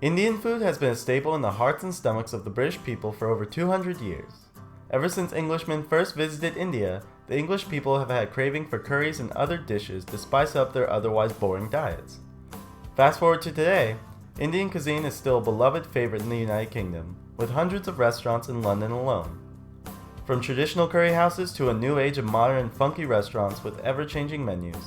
Indian food has been a staple in the hearts and stomachs of the British people for over 200 years. Ever since Englishmen first visited India, the English people have had craving for curries and other dishes to spice up their otherwise boring diets. Fast forward to today, Indian cuisine is still a beloved favorite in the United Kingdom, with hundreds of restaurants in London alone. From traditional curry houses to a new age of modern and funky restaurants with ever-changing menus,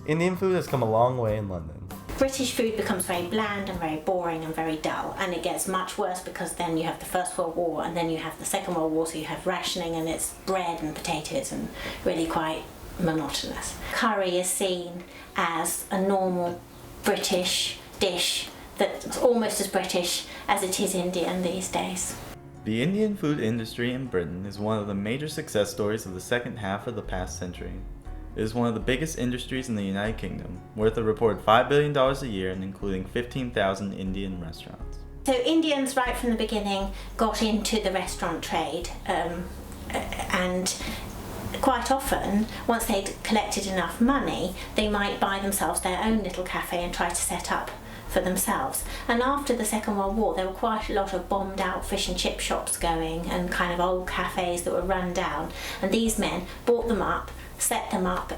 Indian food has come a long way in London. British food becomes very bland and very boring and very dull, and it gets much worse because then you have the First World War and then you have the Second World War, so you have rationing and it's bread and potatoes and really quite monotonous. Curry is seen as a normal British dish that's almost as British as it is Indian these days. The Indian food industry in Britain is one of the major success stories of the second half of the past century. It is one of the biggest industries in the United Kingdom, worth a reported $5 billion a year and including 15,000 Indian restaurants. So Indians right from the beginning got into the restaurant trade and quite often, once they'd collected enough money, they might buy themselves their own little cafe and try to set up for themselves. And after the Second World War, there were quite a lot of bombed out fish and chip shops going and kind of old cafes that were run down. And these men bought them up, set them up,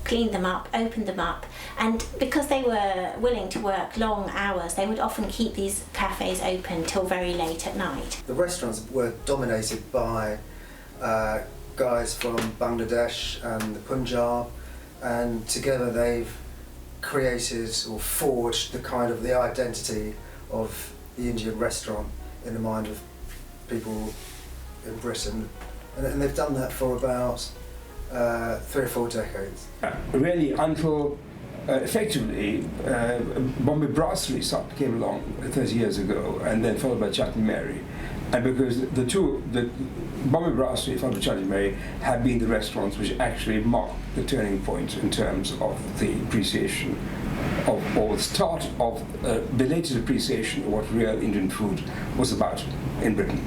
cleaned them up, opened them up, and because they were willing to work long hours, they would often keep these cafes open till very late at night. The restaurants were dominated by guys from Bangladesh and the Punjab, and together they've created or forged the identity of the Indian restaurant in the mind of people in Britain, and they've done that for about 3 or 4 decades. Really, until effectively Bombay Brasserie came along 30 years ago, and then followed by Chutney Mary. And because the Bombay Brasserie followed by Chutney Mary have been the restaurants which actually marked the turning point in terms of the appreciation of, or the start of belated appreciation of what real Indian food was about in Britain.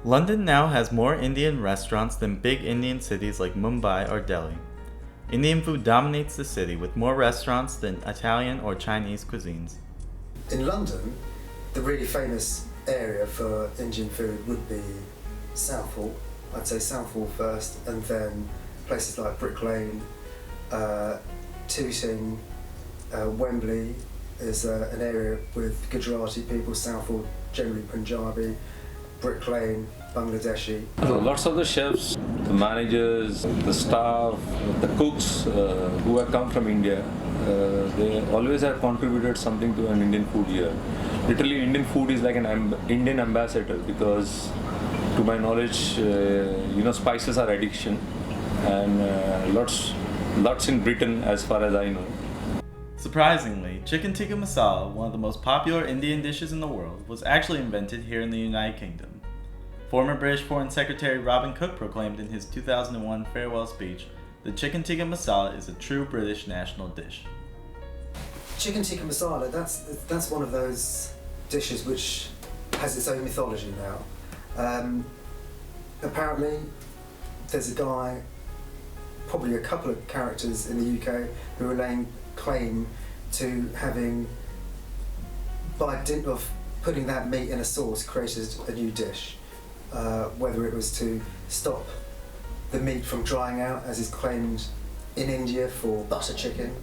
London now has more Indian restaurants than big Indian cities like Mumbai or Delhi. Indian food dominates the city with more restaurants than Italian or Chinese cuisines. In London, the really famous area for Indian food would be Southall. I'd say Southall first, and then places like Brick Lane, Tooting, Wembley is an area with Gujarati people, Southall generally Punjabi, Brick Lane, Bangladeshi. So lots of the chefs, the managers, the staff, the cooks who have come from India, they always have contributed something to an Indian food here. Literally, Indian food is like an Indian ambassador because, to my knowledge, spices are addiction, and lots in Britain as far as I know. Surprisingly, chicken tikka masala, one of the most popular Indian dishes in the world, was actually invented here in the United Kingdom. Former British Foreign Secretary Robin Cook proclaimed in his 2001 farewell speech that chicken tikka masala is a true British national dish. Chicken tikka masala, that's one of those dishes which has its own mythology now. Apparently, there's a guy, probably a couple of characters in the UK, who are laying claim to having, by dint of putting that meat in a sauce, created a new dish. Whether it was to stop the meat from drying out, as is claimed in India for butter chicken,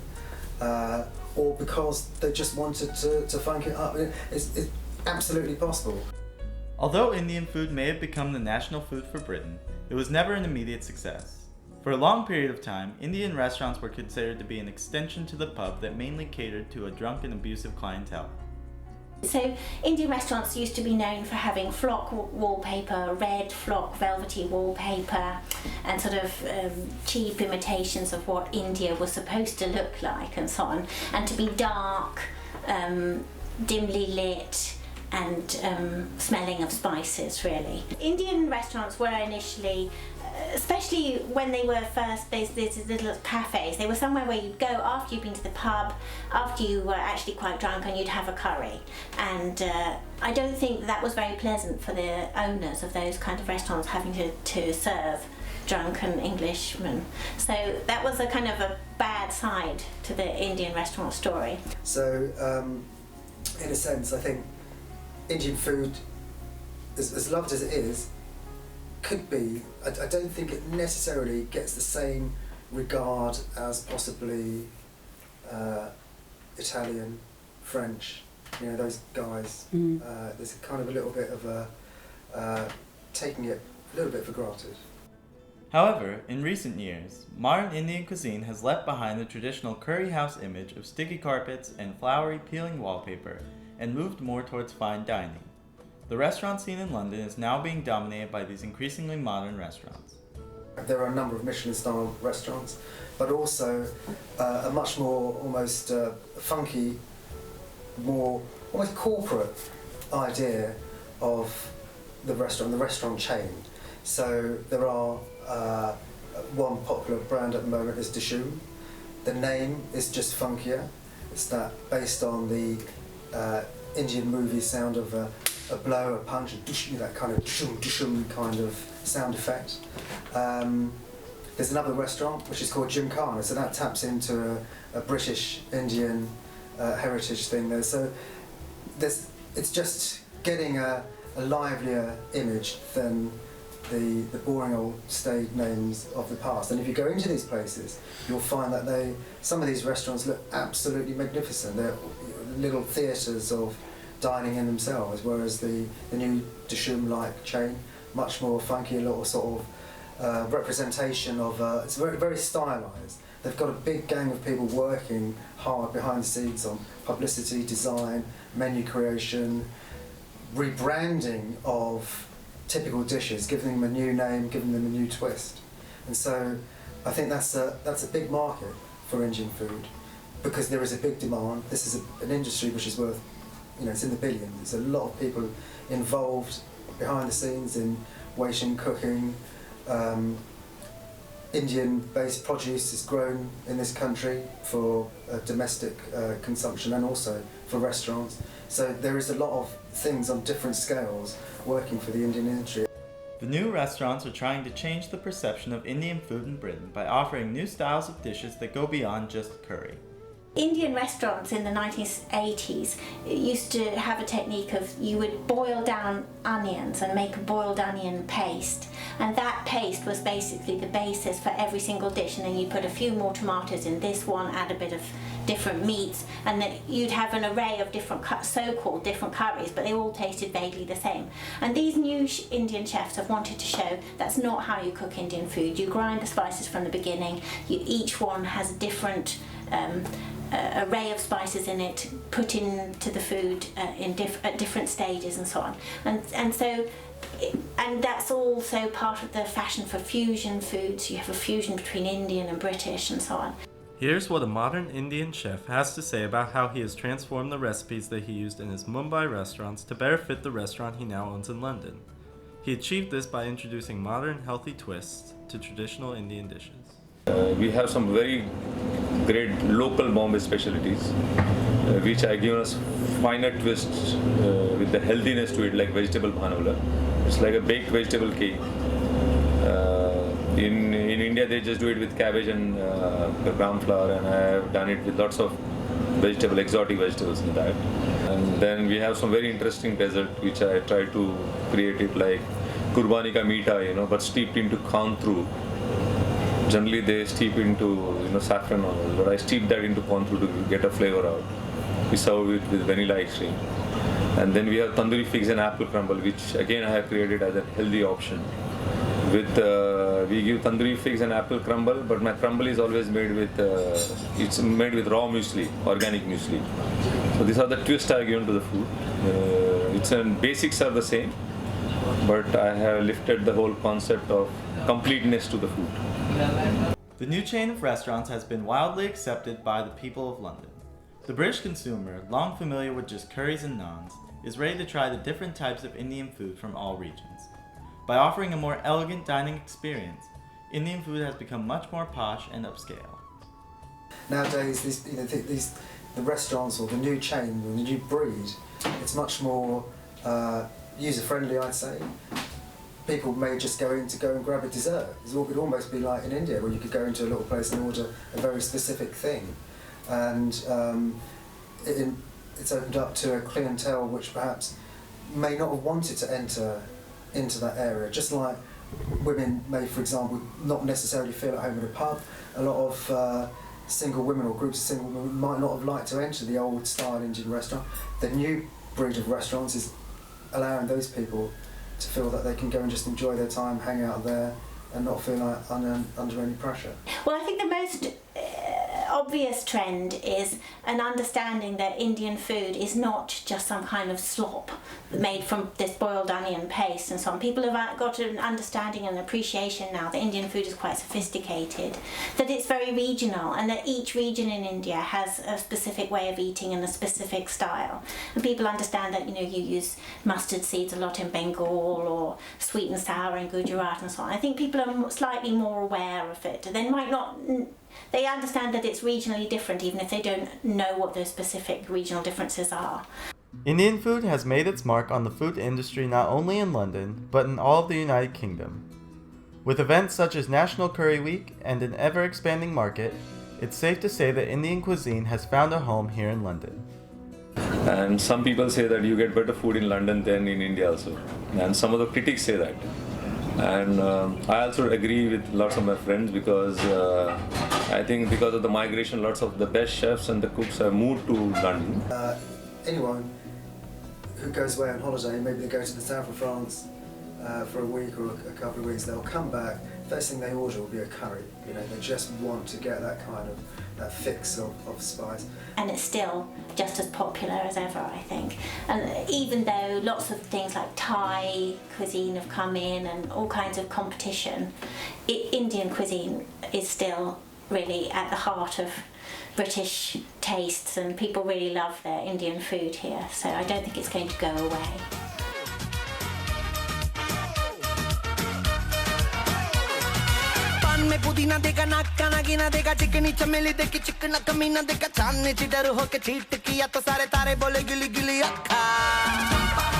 or because they just wanted to funk it up. It's absolutely possible. Although Indian food may have become the national food for Britain, it was never an immediate success. For a long period of time, Indian restaurants were considered to be an extension to the pub that mainly catered to a drunk and abusive clientele. So Indian restaurants used to be known for having flock wallpaper, red flock velvety wallpaper, and sort of cheap imitations of what India was supposed to look like and so on, and to be dark, dimly lit, and smelling of spices, really. Indian restaurants were initially, especially when they were first, these little cafes, they were somewhere where you'd go after you'd been to the pub, after you were actually quite drunk, and you'd have a curry. And I don't think that was very pleasant for the owners of those kind of restaurants, having to serve drunken Englishmen. So that was a kind of a bad side to the Indian restaurant story. So in a sense, I think Indian food, as loved as it is, could be, I don't think it necessarily gets the same regard as possibly Italian, French, those guys. There's kind of a little bit of taking it a little bit for granted. However, in recent years, modern Indian cuisine has left behind the traditional curry house image of sticky carpets and flowery peeling wallpaper and moved more towards fine dining. The restaurant scene in London is now being dominated by these increasingly modern restaurants. There are a number of Michelin-style restaurants, but also a much more almost funky, more almost corporate idea of the restaurant chain. So there are one popular brand at the moment is Dishoom. The name is just funkier. It's based on the Indian movie sound of a blow, a punch, that kind of dishum kind of sound effect. There's another restaurant which is called Gymkhana, so that taps into a British Indian heritage thing there. So it's just getting a livelier image than the boring old staid names of the past. And if you go into these places, you'll find that some of these restaurants look absolutely magnificent. They're little theatres of dining in themselves, whereas the new Dishoom-like chain, much more funky, a little sort of representation of, it's very, very stylised. They've got a big gang of people working hard behind the scenes on publicity, design, menu creation, rebranding of typical dishes, giving them a new name, giving them a new twist. And so I think that's a big market for Indian food, because there is a big demand. This is an industry which is worth, it's in the billions. There's a lot of people involved behind the scenes in waiting, cooking. Indian-based produce is grown in this country for domestic consumption and also for restaurants. So there is a lot of things on different scales working for the Indian industry. The new restaurants are trying to change the perception of Indian food in Britain by offering new styles of dishes that go beyond just curry. Indian restaurants in the 1980s used to have a technique of you would boil down onions and make a boiled onion paste, and that paste was basically the basis for every single dish, and then you'd put a few more tomatoes in this one, add a bit of different meats, and then you'd have an array of different so-called different curries, but they all tasted vaguely the same. And these new Indian chefs have wanted to show that's not how you cook Indian food. You grind the spices from the beginning, each one has a different array of spices in it, put into the food at different stages and so on. And that's also part of the fashion for fusion foods. You have a fusion between Indian and British and so on. Here's what a modern Indian chef has to say about how he has transformed the recipes that he used in his Mumbai restaurants to better fit the restaurant he now owns in London. He achieved this by introducing modern, healthy twists to traditional Indian dishes. We have some very great local Bombay specialties, which are given us finer twists with the healthiness to it, like vegetable bhanula. It's like a baked vegetable cake. In India, they just do it with cabbage and gram flour, and I have done it with lots of exotic vegetables in that. And then we have some very interesting dessert, which I try to create it like kurbani ka meetha, but steeped into kantru. Generally, they steep into saffron oil, but I steep that into kantru to get a flavor out. We serve it with vanilla extreme. And then we have tandoori figs and apple crumble, which again I have created as a healthy option. We give tandoori figs and apple crumble, but my crumble is always made with raw muesli, organic muesli. So these are the twists I have given to the food. Basics are the same, but I have lifted the whole concept of completeness to the food. The new chain of restaurants has been wildly accepted by the people of London. The British consumer, long familiar with just curries and naans, is ready to try the different types of Indian food from all regions. By offering a more elegant dining experience, Indian food has become much more posh and upscale. Nowadays, the restaurants or the new chain or the new breed, it's much more user-friendly, I'd say. People may just go in to go and grab a dessert. It would almost be like in India, where you could go into a little place and order a very specific thing. And it's opened up to a clientele which perhaps may not have wanted to enter into that area. Just like women may, for example, not necessarily feel at home in a pub. A lot of single women or groups of single women might not have liked to enter the old style Indian restaurant. The new breed of restaurants is allowing those people to feel that they can go and just enjoy their time, hang out there, and not feel like under any pressure. Well, I think the most obvious trend is an understanding that Indian food is not just some kind of slop made from this boiled onion paste and so on. People have got an understanding and appreciation now that Indian food is quite sophisticated, that it's very regional, and that each region in India has a specific way of eating and a specific style. And people understand that, you know, you use mustard seeds a lot in Bengal or sweet and sour in Gujarat and so on. I think people are slightly more aware of it. They understand that it's regionally different, even if they don't know what those specific regional differences are. Indian food has made its mark on the food industry not only in London, but in all of the United Kingdom. With events such as National Curry Week and an ever-expanding market, it's safe to say that Indian cuisine has found a home here in London. And some people say that you get better food in London than in India also. And some of the critics say that. And I also agree with lots of my friends, because I think because of the migration, lots of the best chefs and the cooks have moved to London. Anyone who goes away on holiday, maybe they go to the south of France for a week or a couple of weeks, they'll come back, first thing they order will be a curry. You know, they just want to get that kind of, that fix of spice. And it's still just as popular as ever, I think. And even though lots of things like Thai cuisine have come in and all kinds of competition, Indian cuisine is still really at the heart of British tastes, and people really love their Indian food here, so I don't think it's going to go away. में पुदीना देखा नाका नागिना देखा चिकनी चमेली देखी चिकना कमीना देखा चांदनी चिडर होके चीट किया तो सारे तारे बोले गिली गिली अक्खा